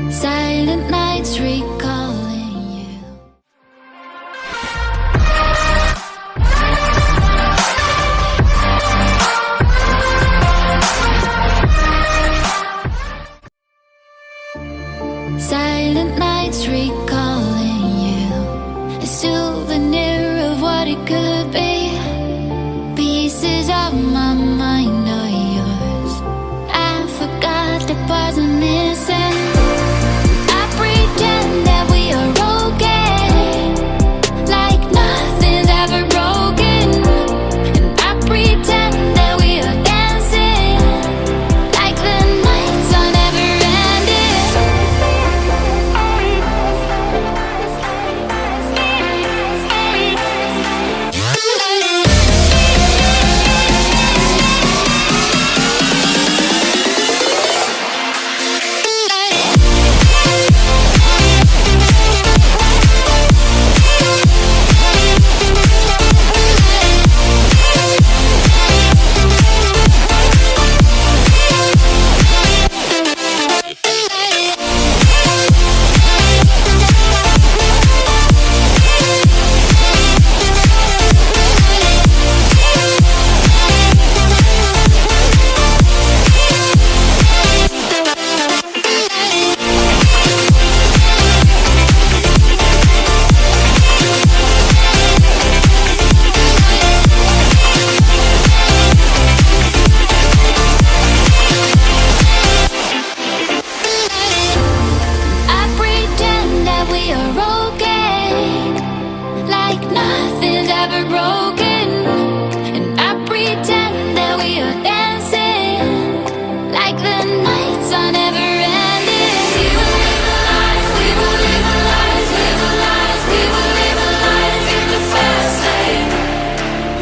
Silent nights recalling you. Silent nights recalling you. A souvenir of what it could be. Pieces of my mind are yours. I forgot the parts I'm missing. I pretend that we are okay, like nothing's ever broken. And I pretend that we are dancing, like the nights are never ending. Nothing's ever broken, and I pretend that we are dancing, like the nights are never ending. We will live our lives, we will live our lives, live our lives, we will live our lives in the fast lane.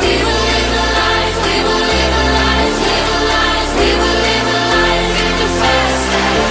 We will live our lives, we will live our lives, live our lives, we will live our lives in the fast lane.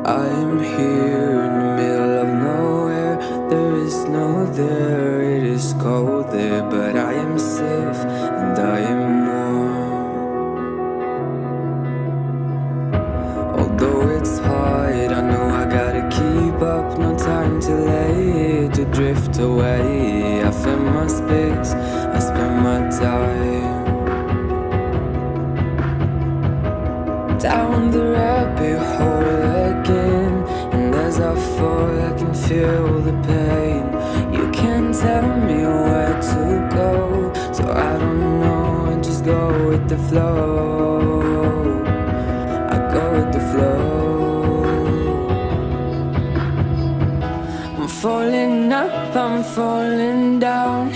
I am here in the middle of nowhere. There is no there, it is cold there, but I am safe and I am warm. Although it's hard, I know I gotta keep up. No time to lay, to drift away. I find my space, I spend my time down the rabbit hole again. And as I fall, I can feel the pain. You can't tell me where to go, so I don't know, I just go with the flow. I go with the flow. I'm falling up, I'm falling down,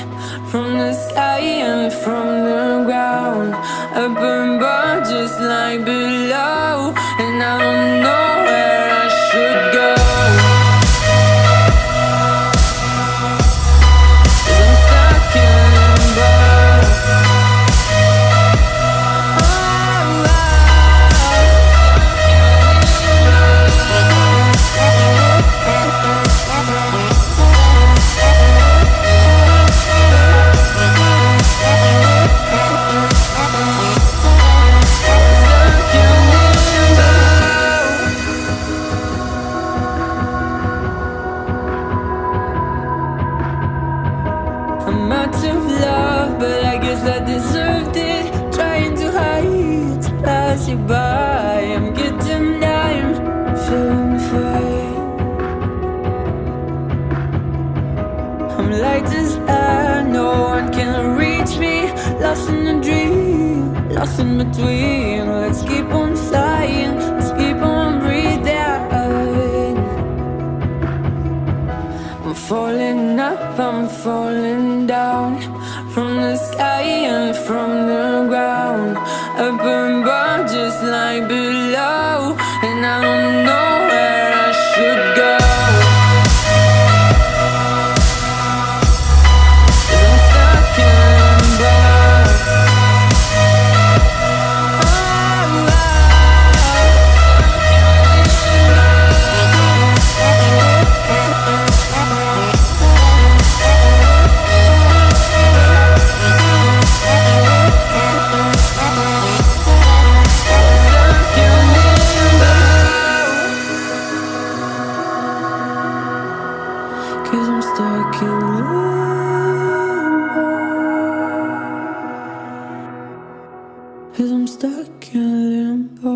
from the sky and from the ground. Up above just like below, and I don't know where I should go. 'Cause I'm stuck in limbo. Stuck in limbo. you by. I'm getting down, feeling fine. I'm light as air, no one can reach me. Lost in a dream, lost in between. Let's keep on flying, let's keep on breathing. I'm falling up, I'm falling down, from the sky and from the ground. Up above, just like below, and I don't know where I should go. Cause I'm stuck in limbo. Cause I'm stuck in limbo.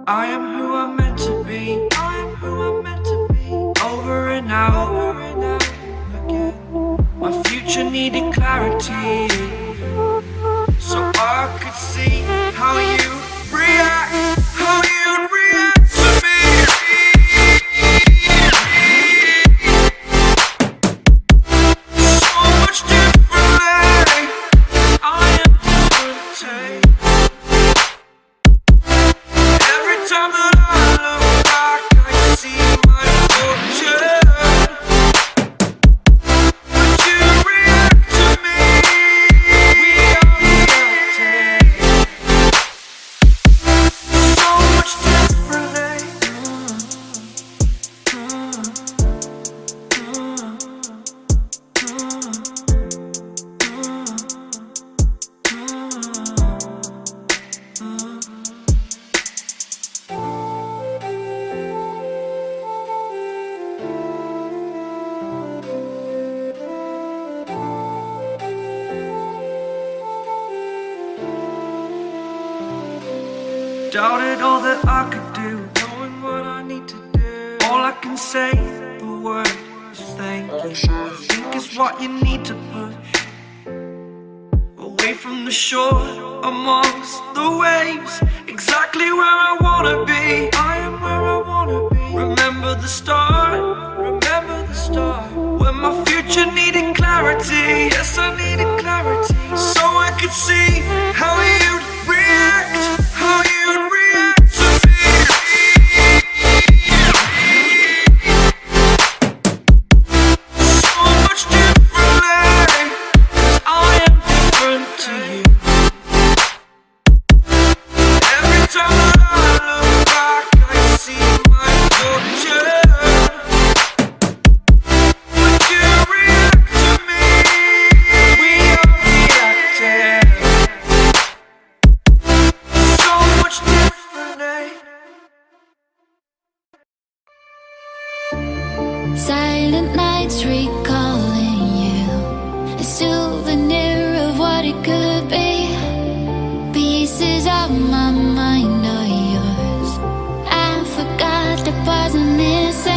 I am who I'm meant to be. I am who I'm meant to be. Over and out again. My future needed clarity, so I could see how you react, how you react to me. So much differently. I am different. Every time that I look back, I see my fortune. Would you react to me? We are reacting so much differently. Doubted all that I could do, knowing what I need to do. All I can say, the word is thank you. I think it's what you need to push away from the shore, amongst the waves, exactly where I wanna be. I am where I wanna be. Remember the start, when my future needed clarity. Yes, I needed clarity, so I could see how you'd react, how you'd react to me. So much differently, 'cause I am different to you. Every time that I look back, I see my fortune. Would you react to me? We are reacting so much differently. Silent nights recalling you, a souvenir of what it could be. Pieces of my mind are yours. I forgot the parts I'm missing.